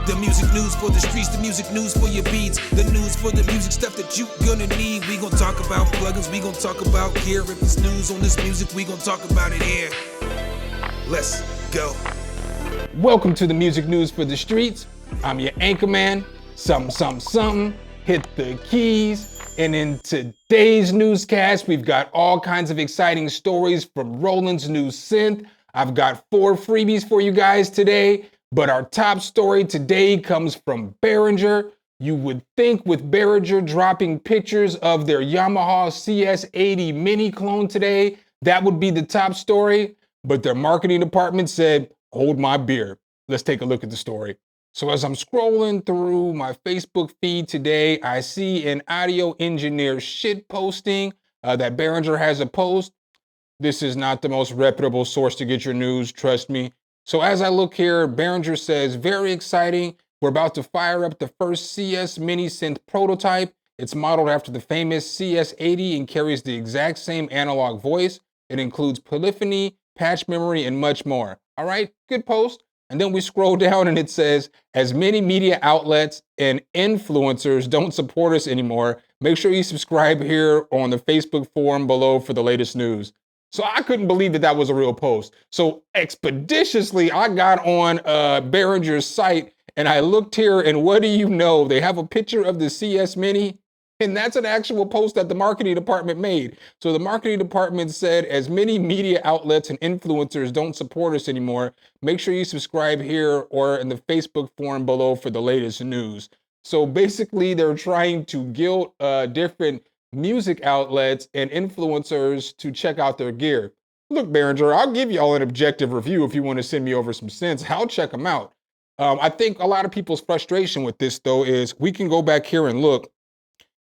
The music news for the streets, the music news for your beats, the news for the music stuff that you gonna need. We gon' talk about plugins, we gon' talk about gear. If it's news on this music, we gon' talk about it here. Let's go. Welcome to the music news for the streets. I'm your anchorman, SumnSumnSumn. Hit the keys. And in today's newscast, we've got all kinds of exciting stories from Roland's new synth. I've got 4 freebies for you guys today, but our top story today comes from Behringer. You would think with Behringer dropping pictures of their Yamaha CS80 mini clone today, that would be the top story, but their marketing department said, hold my beer. Let's take a look at the story. So as I'm scrolling through my Facebook feed today, I see an audio engineer shit posting that Behringer has a post. This is not the most reputable source to get your news, trust me. So as I look here, Behringer says, very exciting. We're about to fire up the first CS mini synth prototype. It's modeled after the famous CS80 and carries the exact same analog voice. It includes polyphony, patch memory, and much more. All right, good post. And then we scroll down and it says, as many media outlets and influencers don't support us anymore, make sure you subscribe here on the Facebook forum below for the latest news. So I couldn't believe that that was a real post. So expeditiously, I got on Behringer's site and I looked here and what do you know? They have a picture of the CS Mini and that's an actual post that the marketing department made. So the marketing department said, as many media outlets and influencers don't support us anymore, make sure you subscribe here or in the Facebook forum below for the latest news. So basically they're trying to guilt different music outlets and influencers to check out their gear. Look, Behringer, I'll give y'all an objective review if you want to send me over some synths. I'll check them out. I think a lot of people's frustration with this though is we can go back here and look.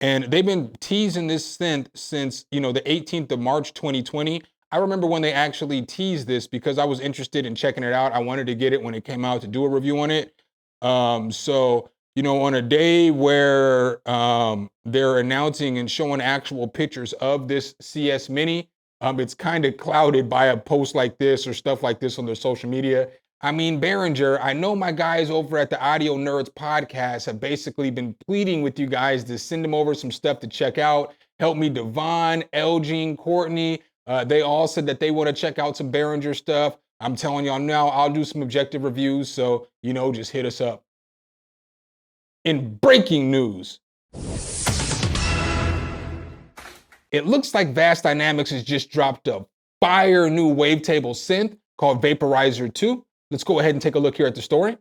And they've been teasing this synth since, the 18th of March, 2020. I remember when they actually teased this because I was interested in checking it out. I wanted to get it when it came out to do a review on it. So, on a day where they're announcing and showing actual pictures of this CS Mini, it's kind of clouded by a post like this or stuff like this on their social media. I mean, Behringer, I know my guys over at the Audio Nerds podcast have basically been pleading with you guys to send them over some stuff to check out. Help me, Devon, Elgin, Courtney. They all said that they want to check out some Behringer stuff. I'm telling y'all now, I'll do some objective reviews. So, just hit us up. In breaking news, it looks like Vast Dynamics has just dropped a fire new wavetable synth called Vaporizer 2. Let's go ahead and take a look here at the story.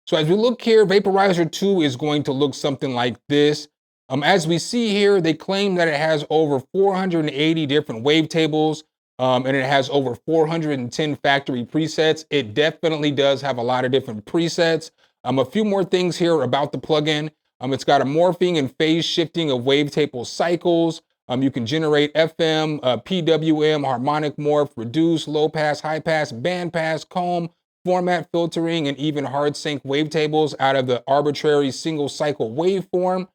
So as we look here, Vaporizer 2 is going to look something like this. As we see here, they claim that it has over 480 different wavetables, and it has over 410 factory presets. It definitely does have a lot of different presets. A few more things here about the plugin. It's got a morphing and phase shifting of wavetable cycles. You can generate FM, PWM, harmonic morph, reduce, low pass, high pass, band pass, comb, format filtering, and even hard sync wavetables out of the arbitrary single cycle waveform.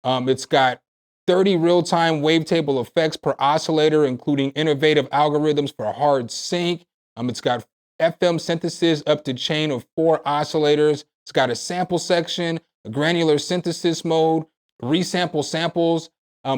It's got 30 real-time wavetable effects per oscillator, including innovative algorithms for hard sync. It's got FM synthesis up to chain of 4 oscillators. It's got a sample section, a granular synthesis mode, resample samples.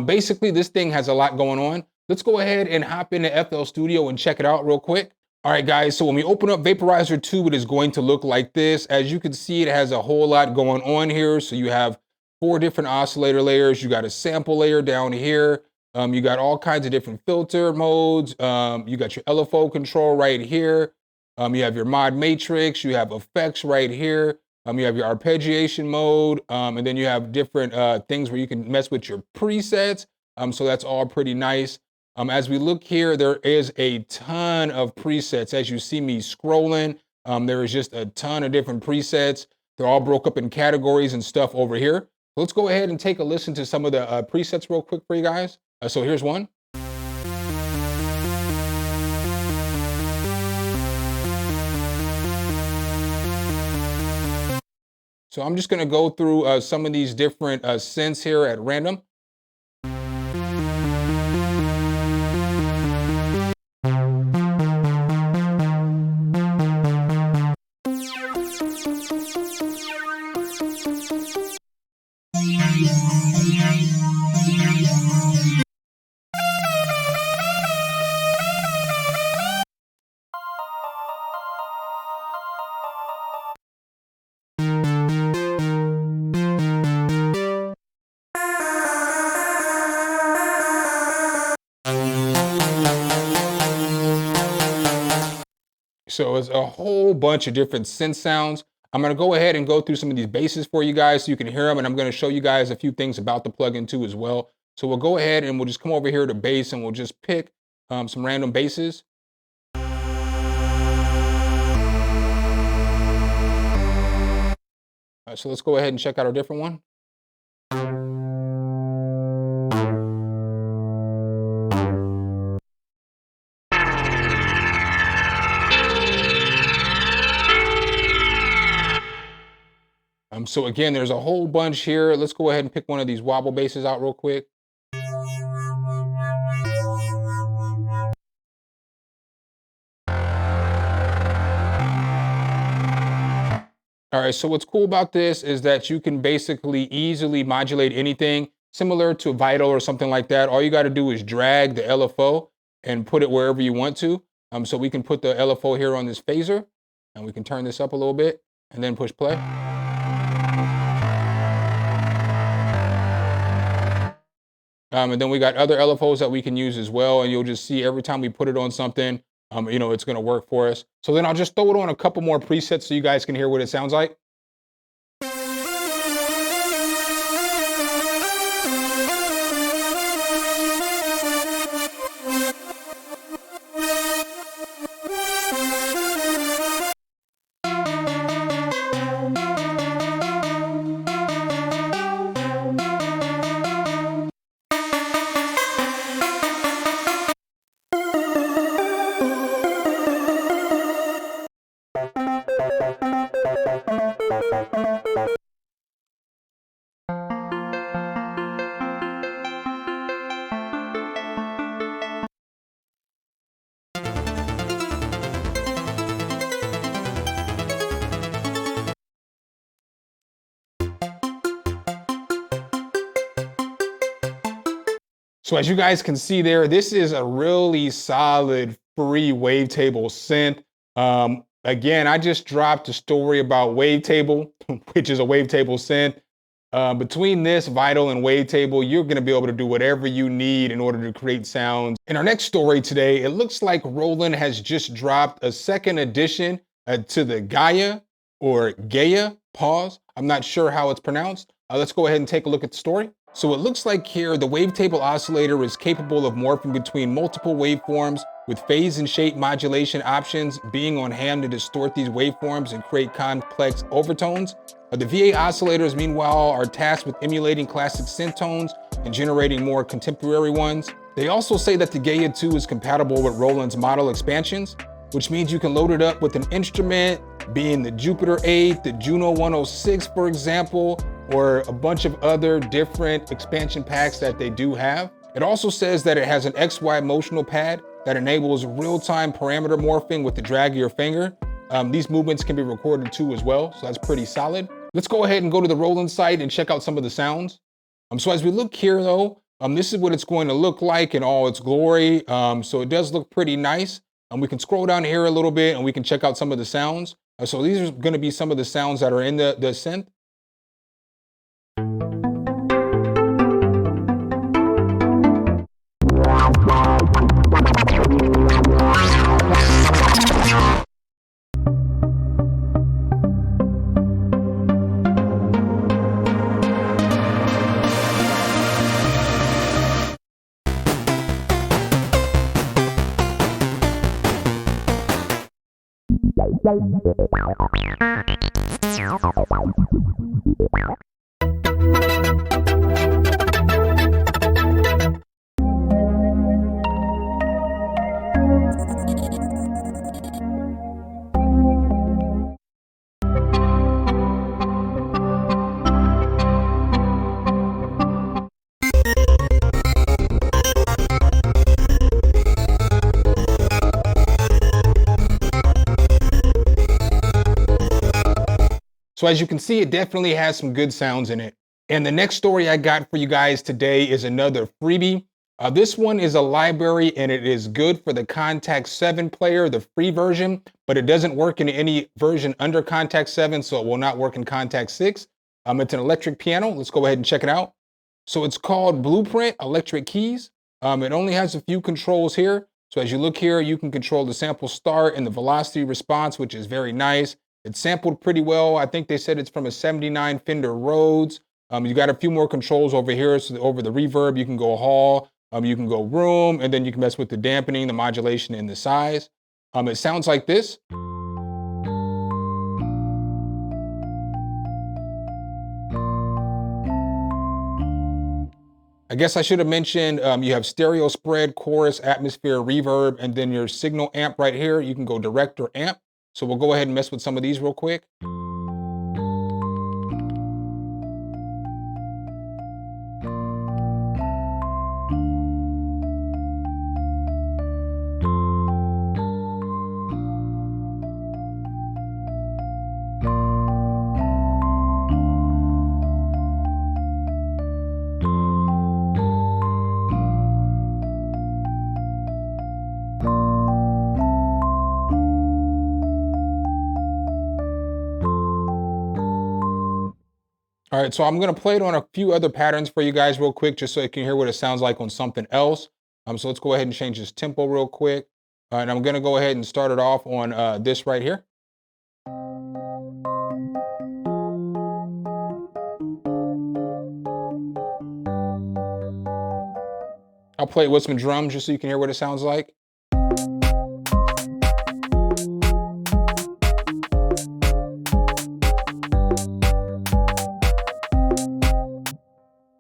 Basically, this thing has a lot going on. Let's go ahead and hop into FL Studio and check it out real quick. All right, guys, so when we open up Vaporizer 2, it is going to look like this. As you can see, it has a whole lot going on here. So you have 4 different oscillator layers. You got a sample layer down here. You got all kinds of different filter modes. You got your LFO control right here. You have your mod matrix. You have effects right here. You have your arpeggiation mode, and then you have different things where you can mess with your presets. So that's all pretty nice. As we look here, there is a ton of presets. As you see me scrolling, there is just a ton of different presets. They're all broke up in categories and stuff over here. So let's go ahead and take a listen to some of the presets real quick for you guys. So here's one. So I'm just going to go through some of these different synths here at random. So it's a whole bunch of different synth sounds. I'm gonna go ahead and go through some of these basses for you guys so you can hear them, and I'm gonna show you guys a few things about the plugin too as well. So we'll go ahead and we'll just come over here to bass and we'll just pick some random basses. So let's go ahead and check out our different one. So again, there's a whole bunch here. Let's go ahead and pick one of these wobble basses out real quick. All right, so what's cool about this is that you can basically easily modulate anything similar to Vital or something like that. All you got to do is drag the LFO and put it wherever you want to. So we can put the LFO here on this phaser, and we can turn this up a little bit and then push play. And then we got other LFOs that we can use as well, and you'll just see every time we put it on something, it's gonna work for us. So then I'll just throw it on a couple more presets so you guys can hear what it sounds like. So as you guys can see there, this is a really solid free wavetable synth. Again, I just dropped a story about Wavetable, which is a wavetable synth. Between this, Vital, and Wavetable, you're gonna be able to do whatever you need in order to create sounds. In our next story today, it looks like Roland has just dropped a second edition to the Gaia, or Gaia, pause. I'm not sure how it's pronounced. Let's go ahead and take a look at the story. So it looks like here, the wavetable oscillator is capable of morphing between multiple waveforms with phase and shape modulation options being on hand to distort these waveforms and create complex overtones. The VA oscillators, meanwhile, are tasked with emulating classic synth tones and generating more contemporary ones. They also say that the Gaia 2 is compatible with Roland's model expansions, which means you can load it up with an instrument, being the Jupiter 8, the Juno 106, for example, or a bunch of other different expansion packs that they do have. It also says that it has an XY motional pad that enables real-time parameter morphing with the drag of your finger. These movements can be recorded too as well, so that's pretty solid. Let's go ahead and go to the Roland site and check out some of the sounds. So as we look here though, this is what it's going to look like in all its glory. So it does look pretty nice. We can scroll down here a little bit and we can check out some of the sounds. So these are gonna be some of the sounds that are in the synth. So as you can see, it definitely has some good sounds in it. And the next story I got for you guys today is another freebie. This one is a library and it is good for the Contact 7 player, the free version, but it doesn't work in any version under Contact 7, so it will not work in Contact 6. It's an electric piano. Let's go ahead and check it out. So it's called Blueprint Electric Keys. It only has a few controls here. So as you look here, you can control the sample start and the velocity response, which is very nice. It's sampled pretty well. I think they said it's from a 79 Fender Rhodes. You got a few more controls over here. So over the reverb, you can go hall, you can go room, and then you can mess with the dampening, the modulation, and the size. It sounds like this. I guess I should have mentioned you have stereo spread, chorus, atmosphere, reverb, and then your signal amp right here. You can go direct or amp. So we'll go ahead and mess with some of these real quick. All right, so I'm gonna play it on a few other patterns for you guys real quick, just so you can hear what it sounds like on something else. So let's go ahead and change this tempo real quick. And I'm gonna go ahead and start it off on this right here. I'll play it with some drums just so you can hear what it sounds like.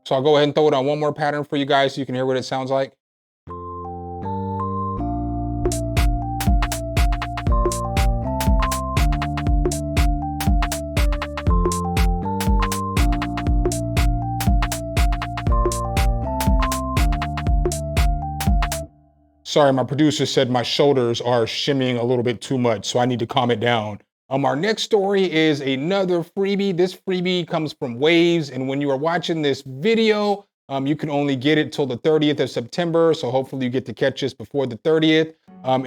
So I'll go ahead and throw it on one more pattern for you guys so you can hear what it sounds like. Sorry, my producer said my shoulders are shimmying a little bit too much, so I need to calm it down. Our next story is another freebie. This freebie comes from Waves, and when you are watching this video, you can only get it till the 30th of September, so hopefully you get to catch this before the 30th.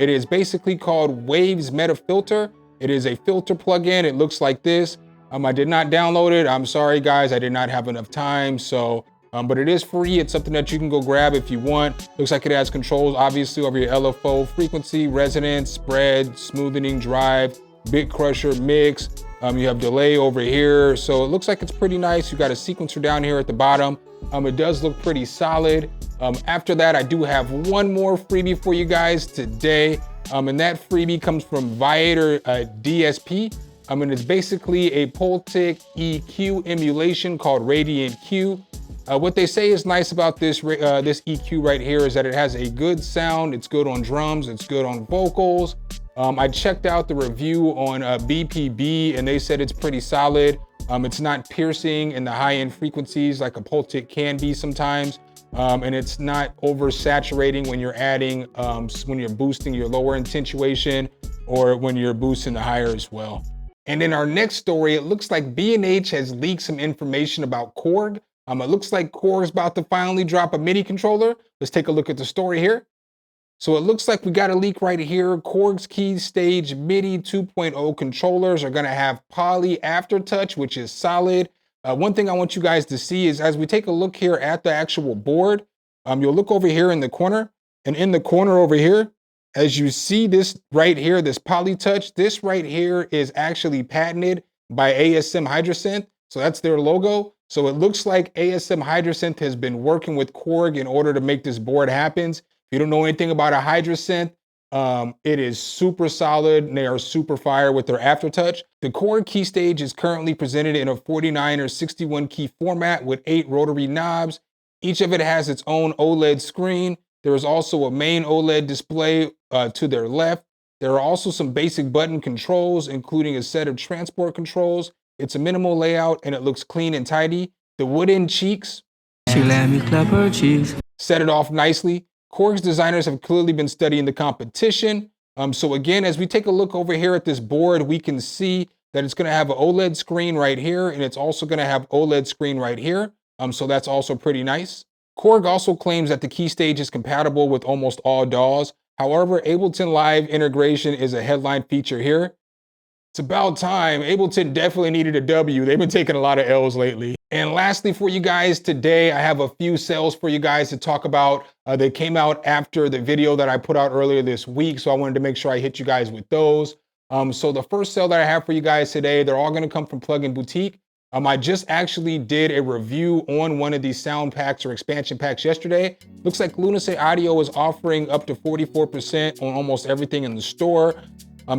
It is basically called Waves Meta Filter. It is a filter plugin. It looks like this. I did not download it. I'm sorry, guys. I did not have enough time, so but it is free. It's something that you can go grab if you want. Looks like it has controls, obviously, over your LFO, frequency, resonance, spread, smoothing, drive, bit crusher, mix. You have delay over here. So it looks like it's pretty nice. You got a sequencer down here at the bottom. It does look pretty solid. After that, I do have one more freebie for you guys today. And that freebie comes from Viator DSP. And it's basically a Pultic EQ emulation called Radiant Q. What they say is nice about this EQ right here is that it has a good sound. It's good on drums. It's good on vocals. I checked out the review on BPB and they said it's pretty solid. It's not piercing in the high-end frequencies like a Pultic can be sometimes. And it's not oversaturating when you're adding, when you're boosting your lower attenuation or when you're boosting the higher as well. And in our next story, it looks like B&H has leaked some information about Korg. It looks like Korg is about to finally drop a MIDI controller. Let's take a look at the story here. So it looks like we got a leak right here. Korg's Key Stage MIDI 2.0 controllers are gonna have poly aftertouch, which is solid. One thing I want you guys to see is as we take a look here at the actual board, you'll look over here in the corner, and in the corner over here, as you see this right here, this poly touch, this right here is actually patented by ASM Hydrosynth. So that's their logo. So it looks like ASM Hydrosynth has been working with Korg in order to make this board happen. If you don't know anything about a Hydrosynth, it is super solid and they are super fire with their aftertouch. The Korg key stage is currently presented in a 49 or 61 key format with 8 rotary knobs. Each of it has its own OLED screen. There is also a main OLED display to their left. There are also some basic button controls, including a set of transport controls. It's a minimal layout and it looks clean and tidy. The wooden cheeks, she let me clap her cheeks, set it off nicely. Korg's designers have clearly been studying the competition. So again, as we take a look over here at this board, we can see that it's gonna have an OLED screen right here, and it's also gonna have OLED screen right here. So that's also pretty nice. Korg also claims that the key stage is compatible with almost all DAWs. However, Ableton Live integration is a headline feature here. It's about time. Ableton definitely needed a W. They've been taking a lot of L's lately. And lastly for you guys today, I have a few sales for you guys to talk about. They came out after the video that I put out earlier this week, so I wanted to make sure I hit you guys with those. So the first sale that I have for you guys today, they're all gonna come from Plugin Boutique. I just actually did a review on one of these sound packs or expansion packs yesterday. Looks like Lunacy Audio is offering up to 44% on almost everything in the store.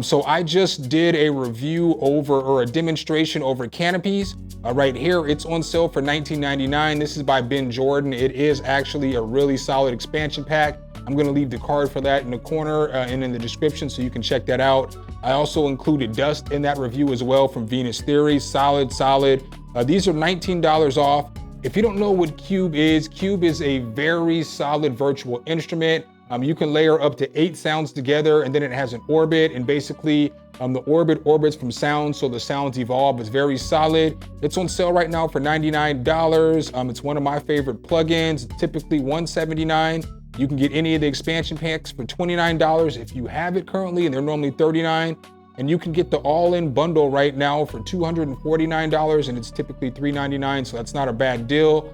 So I just did a review over, or a demonstration over canopies. Right here, it's on sale for $19.99. This is by Ben Jordan. It is actually a really solid expansion pack. I'm gonna leave the card for that in the corner and in the description so you can check that out. I also included Dust in that review as well from Venus Theory. Solid. These are $19 off. If you don't know what Cube is a very solid virtual instrument. You can layer up to 8 sounds together, and then it has an orbit, and basically the orbit orbits from sound, so the sounds evolve. It's very solid. It's on sale right now for $99. It's one of my favorite plugins, typically $179. You can get any of the expansion packs for $29 if you have it currently, and they're normally $39. And you can get the all-in bundle right now for $249, and it's typically $399, so that's not a bad deal.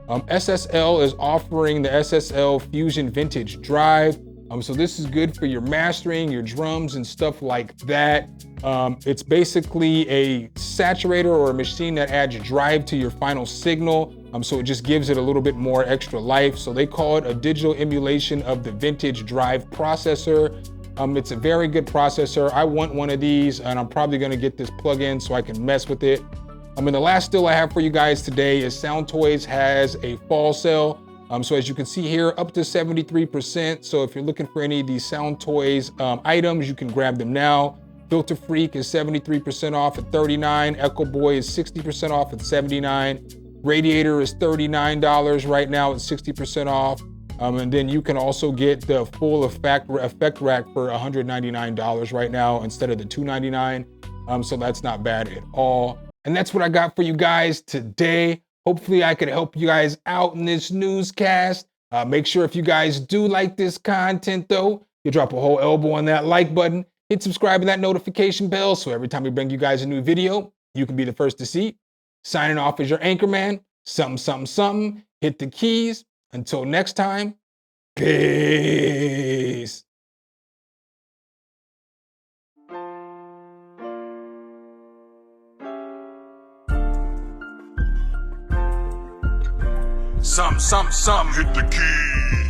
SSL is offering the SSL Fusion Vintage Drive. So this is good for your mastering, your drums and stuff like that. It's basically a saturator or a machine that adds drive to your final signal. So it just gives it a little bit more extra life. So they call it a digital emulation of the Vintage Drive processor. It's a very good processor. I want one of these, and I'm probably gonna get this plug-in so I can mess with it. And the last deal I have for you guys today is Sound Toys has a fall sale. So as you can see here, up to 73%. So if you're looking for any of these Sound Toys items, you can grab them now. Filter Freak is 73% off at $39. Echo Boy is 60% off at $79. Radiator is $39 right now at 60% off. And then you can also get the full effect rack for $199 right now instead of the $299. So that's not bad at all. And that's what I got for you guys today. Hopefully I could help you guys out in this newscast. Make sure if you guys do like this content though, you drop a whole elbow on that like button, hit subscribe and that notification bell so every time we bring you guys a new video, you can be the first to see. Signing off as your anchorman, something. Hit the keys. Until next time, peace. Some, hit the keys.